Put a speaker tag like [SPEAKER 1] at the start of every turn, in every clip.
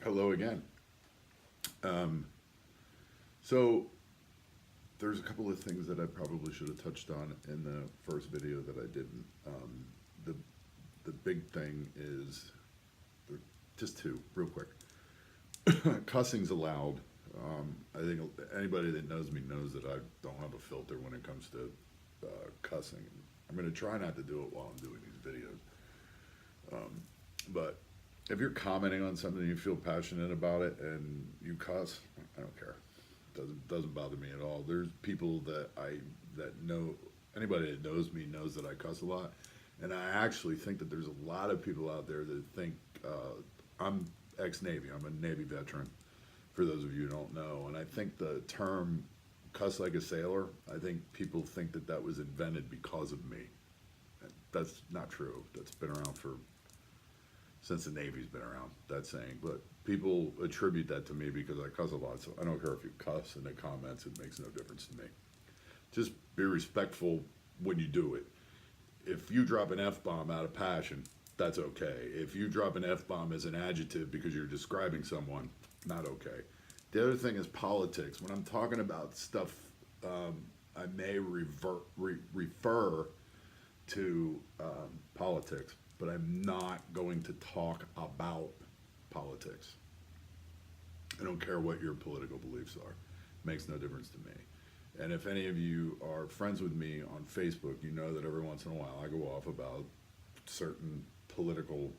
[SPEAKER 1] Hello again. Um, so there's a couple of things that I probably should have touched on in the first video that I didn't. The the big thing is just two, real quick. Cussing's allowed. I think anybody that knows me knows that I don't have a filter when it comes to cussing. I'm going to try not to do it while I'm doing these videos. But if you're commenting on something and you feel passionate about it and you cuss, I don't care. Doesn't bother me at all. There's people that know, anybody that knows me knows that I cuss a lot, and I actually think that there's a lot of people out there that think I'm ex-Navy. I'm a Navy veteran. For those of you who don't know, and I think the term "cuss like a sailor," I think people think that that was invented because of me. That's not true. That's been around for since the Navy's been around, that saying. But people attribute that to me because I cuss a lot. So I don't care if you cuss in the comments, it makes no difference to me. Just be respectful when you do it. If you drop an F-bomb out of passion, that's okay. If you drop an F-bomb as an adjective because you're describing someone, not okay. The other thing is politics. When I'm talking about stuff, I may refer to politics, but I'm not going to talk about politics. I don't care what your political beliefs are. It makes no difference to me. And if any of you are friends with me on Facebook, you know that every once in a while I go off about certain political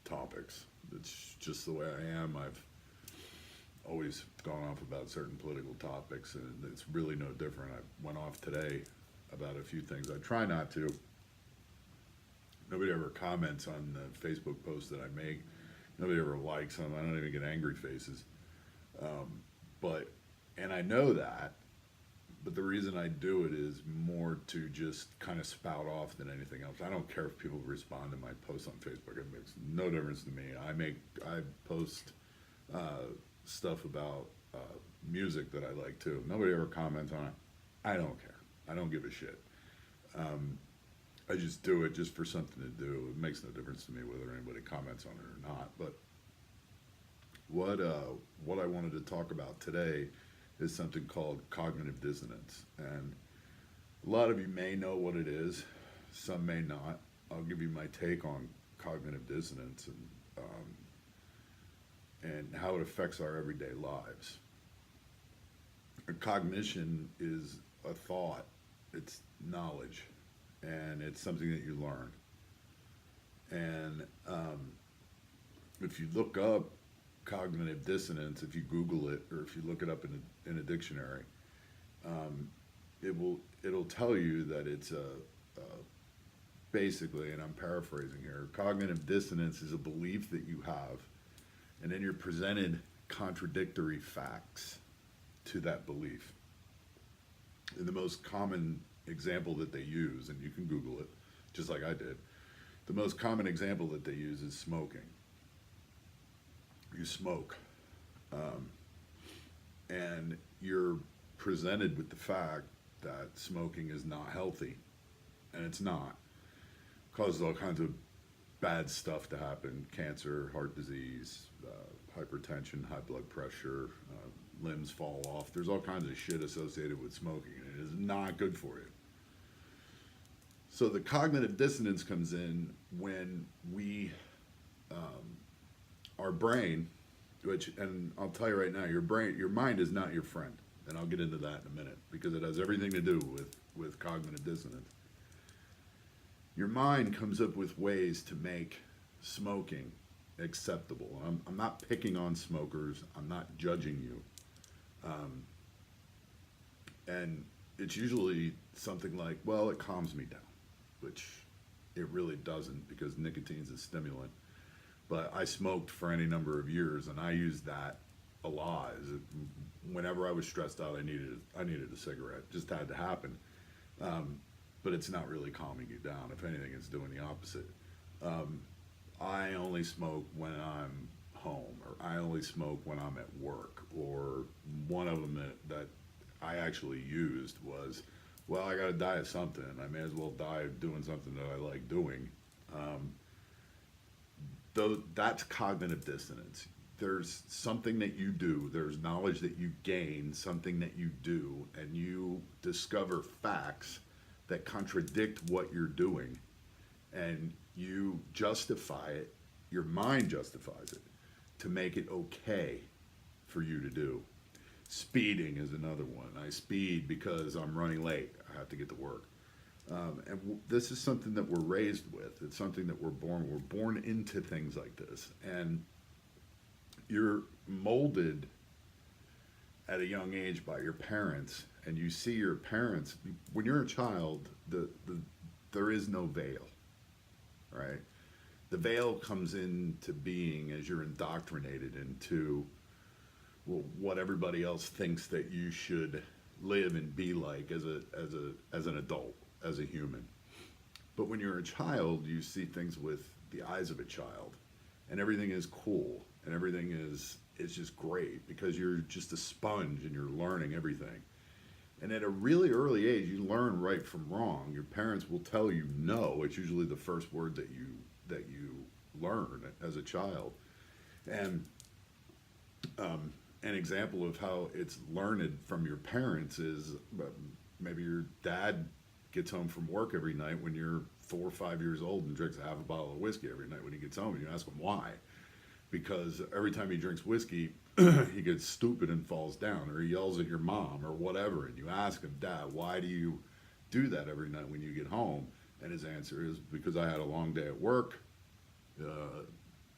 [SPEAKER 1] topics. It's just the way I am. I've always gone off about certain political topics, and it's really no different. I went off today about a few things. I try not to. Nobody ever comments on the Facebook posts that I make. Nobody ever likes them. I don't even get angry faces. And I know that, but the reason I do it is more to just kind of spout off than anything else. I don't care if people respond to my posts on Facebook. It makes no difference to me. I post stuff about music that I like too. Nobody ever comments on it. I don't care. I don't give a shit. I just do it just for something to do. It makes no difference to me whether anybody comments on it or not. But what I wanted to talk about today is something called cognitive dissonance. And a lot of you may know what it is. Some may not. I'll give you my take on cognitive dissonance and how it affects our everyday lives. Cognition is a thought. It's knowledge. And it's something that you learn. And if you look up cognitive dissonance, if you Google it or if you look it up in a dictionary, it'll tell you that it's basically, and I'm paraphrasing here, cognitive dissonance is a belief that you have, and then you're presented contradictory facts to that belief. And the most common example that they use, and you can Google it, just like I did, the most common example that they use is smoking. You smoke, and you're presented with the fact that smoking is not healthy, and it's not. It causes all kinds of bad stuff to happen: cancer, heart disease, hypertension, high blood pressure, limbs fall off. There's all kinds of shit associated with smoking, and it is not good for you. So the cognitive dissonance comes in when our brain, and I'll tell you right now, your mind is not your friend, and I'll get into that in a minute because it has everything to do with cognitive dissonance. Your mind comes up with ways to make smoking acceptable. I'm not picking on smokers. I'm not judging you. And it's usually something like, well, it calms me down, which it really doesn't because nicotine's a stimulant. But I smoked for any number of years, and I used that a lot. Whenever I was stressed out, I needed a cigarette. It just had to happen. But it's not really calming you down. If anything, it's doing the opposite. I only smoke when I'm home, or I only smoke when I'm at work. Or one of them that I actually used was, well, I got to die of something. I may as well die of doing something that I like doing. Though that's cognitive dissonance. there's something that you do, there's knowledge that you gain, something that you do, and you discover facts that contradict what you're doing, and you justify it, your mind justifies it to make it okay for you to do. Speeding is another one. I speed because I'm running late. I have to get to work. This is something that we're raised with. It's something that we're born. We're born into things like this, and you're molded at a young age by your parents, and you see your parents. When you're a child, there is no veil, right? The veil comes into being as you're indoctrinated into, well, what everybody else thinks that you should live and be like as an adult, as a human. But when you're a child, you see things with the eyes of a child, and everything is cool, and everything is just great because you're just a sponge and you're learning everything. And at a really early age, you learn right from wrong. Your parents will tell you no. It's usually the first word that you learn as a child. And an example of how it's learned from your parents is maybe your dad gets home from work every night when you're 4 or 5 years old and drinks a half a bottle of whiskey every night when he gets home, and you ask him why. Because every time he drinks whiskey, he gets stupid and falls down, or he yells at your mom or whatever, and you ask him, Dad, why do you do that every night when you get home? And his answer is, because I had a long day at work.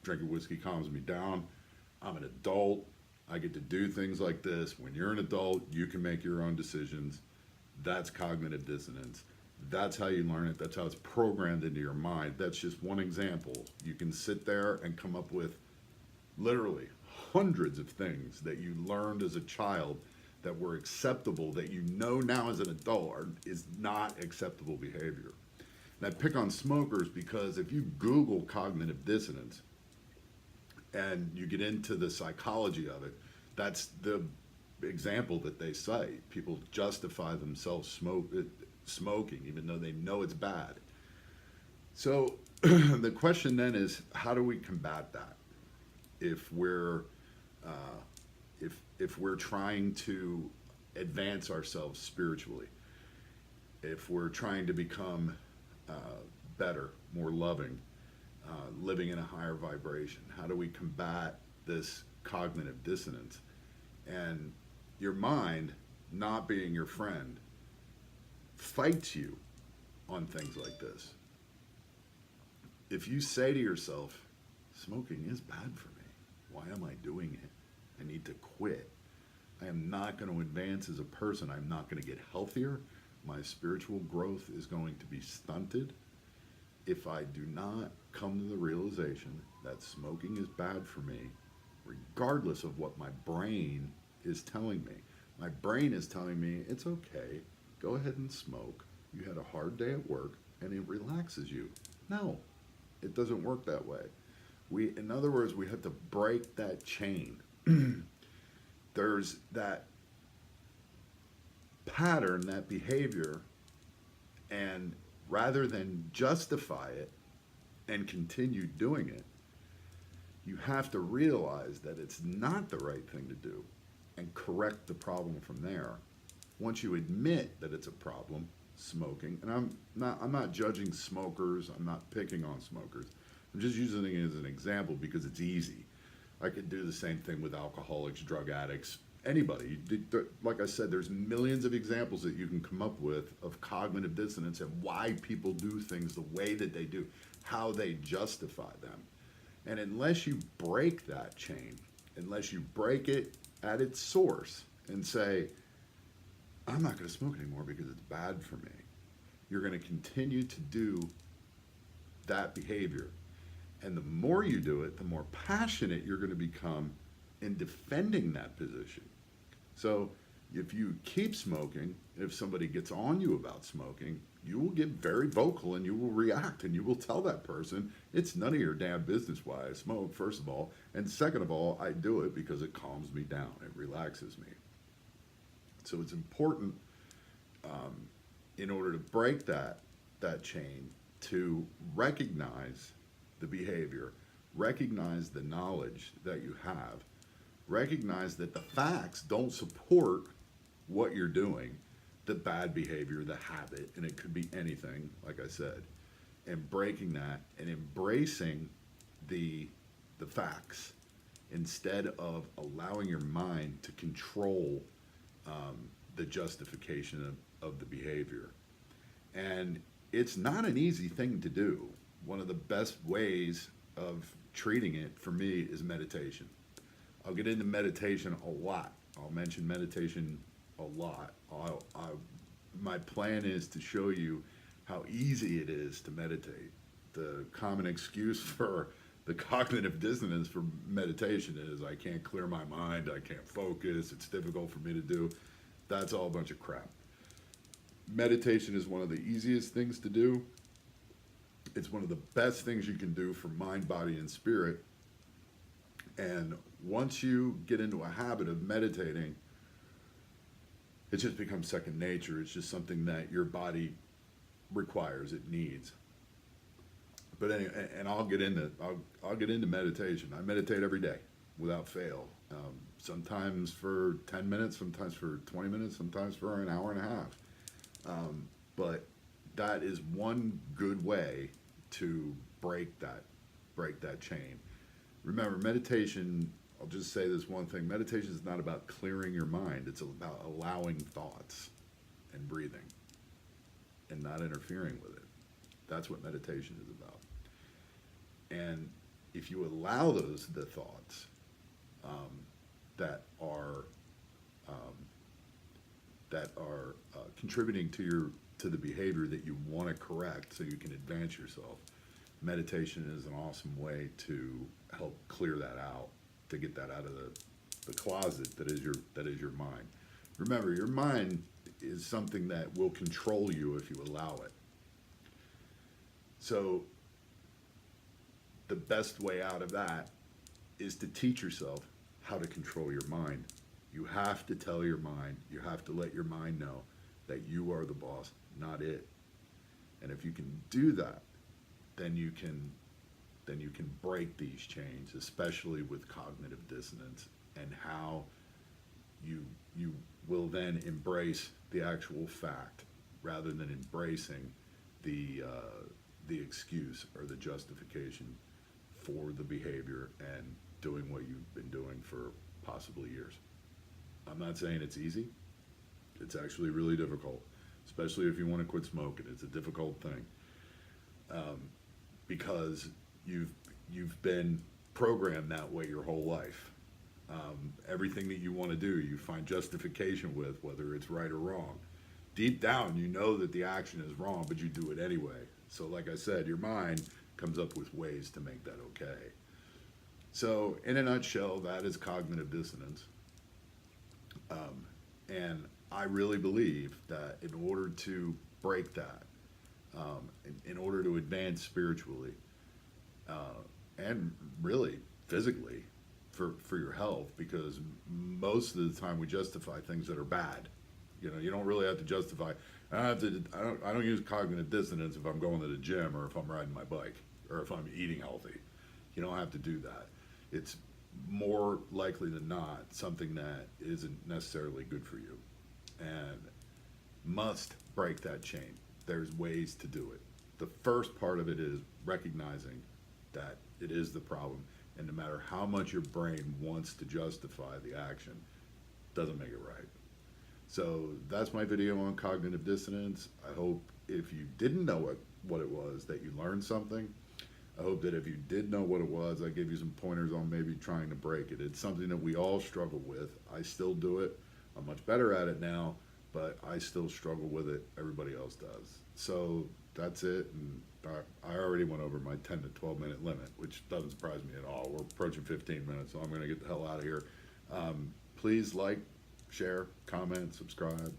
[SPEAKER 1] Drinking whiskey calms me down. I'm an adult. I get to do things like this. When you're an adult, you can make your own decisions. That's cognitive dissonance. That's how you learn it. That's how it's programmed into your mind. That's just one example. You can sit there and come up with literally hundreds of things that you learned as a child that were acceptable, that you know now as an adult is not acceptable behavior. And I pick on smokers because if you Google cognitive dissonance and you get into the psychology of it, that's the example that they cite. People justify themselves smoking even though they know it's bad. So the question then is, how do we combat that? If we're trying to advance ourselves spiritually, if we're trying to become better, more loving, living in a higher vibration, how do we combat this cognitive dissonance? And your mind, not being your friend, fights you on things like this. If you say to yourself, smoking is bad for me, why am I doing it? I need to quit. I am not going to advance as a person. I'm not going to get healthier. My spiritual growth is going to be stunted if I do not come to the realization that smoking is bad for me, regardless of what my brain is telling me. My brain is telling me, it's okay, go ahead and smoke. You had a hard day at work and it relaxes you. No, it doesn't work that way. In other words, we have to break that chain. There's that pattern, that behavior, and rather than justify it and continue doing it, you have to realize that it's not the right thing to do and correct the problem from there. Once you admit that it's a problem, smoking, and I'm not judging smokers, I'm not picking on smokers. I'm just using it as an example because it's easy. I could do the same thing with alcoholics, drug addicts, anybody. Like I said, there's millions of examples that you can come up with of cognitive dissonance and why people do things the way that they do, how they justify them. And unless you break that chain, unless you break it at its source and say, I'm not going to smoke anymore because it's bad for me, you're going to continue to do that behavior. And the more you do it, the more passionate you're going to become in defending that position. So if you keep smoking, if somebody gets on you about smoking, you will get very vocal and you will react and you will tell that person, it's none of your damn business why I smoke, first of all. And second of all, I do it because it calms me down. It relaxes me. So it's important in order to break that chain, to recognize the behavior, recognize the knowledge that you have, recognize that the facts don't support what you're doing, the bad behavior, the habit, and it could be anything, like I said, and breaking that and embracing the facts instead of allowing your mind to control the justification of the behavior. And it's not an easy thing to do. One of the best ways of treating it for me is meditation. I'll get into meditation a lot. I'll mention meditation a lot. My plan is to show you how easy it is to meditate. The common excuse for the cognitive dissonance for meditation is I can't clear my mind, I can't focus, it's difficult for me to do. That's all a bunch of crap. Meditation is one of the easiest things to do. It's one of the best things you can do for mind, body, and spirit. And once you get into a habit of meditating, it just becomes second nature. It's just something that your body requires, it needs. But anyway, and I'll get into meditation. I meditate every day without fail. Sometimes for 10 minutes, sometimes for 20 minutes, sometimes for an hour and a half. But that is one good way to break that chain. Remember, meditation, I'll just say this one thing, meditation is not about clearing your mind, it's about allowing thoughts and breathing and not interfering with it. That's what meditation is about. And if you allow the thoughts that are contributing to the behavior that you want to correct so you can advance yourself, meditation is an awesome way to help clear that out, to get that out of the closet that is your mind. Remember, your mind is something that will control you if you allow it. So the best way out of that is to teach yourself how to control your mind. You have to tell your mind, you have to let your mind know that you are the boss, not it. And if you can do that, then you can break these chains, especially with cognitive dissonance, and how you will then embrace the actual fact rather than embracing the excuse or the justification for the behavior and doing what you've been doing for possibly years. I'm not saying it's easy. It's actually really difficult, especially if you want to quit smoking. It's a difficult thing because you've been programmed that way your whole life. Everything that you want to do, you find justification with, whether it's right or wrong. Deep down, you know that the action is wrong, but you do it anyway. So like I said, your mind comes up with ways to make that okay. So in a nutshell, that is cognitive dissonance. And I really believe that in order to break that, in order to advance spiritually, and really physically for your health, because most of the time we justify things that are bad. You know, you don't really have to justify. I don't use cognitive dissonance if I'm going to the gym or if I'm riding my bike or if I'm eating healthy. You don't have to do that. It's more likely than not something that isn't necessarily good for you, and must break that chain. There's ways to do it. The first part of it is recognizing that it is the problem, and no matter how much your brain wants to justify the action, doesn't make it right. So that's my video on cognitive dissonance. I hope if you didn't know what it was, that you learned something. I hope that if you did know what it was, I gave you some pointers on maybe trying to break it. It's something that we all struggle with. I still do it. I'm much better at it now, but I still struggle with it. Everybody else does. So that's it. And I already went over my 10 to 12 minute limit, which doesn't surprise me at all. We're approaching 15 minutes, so I'm going to get the hell out of here. Please like, share, comment, subscribe,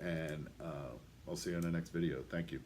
[SPEAKER 1] and I'll see you in the next video. Thank you.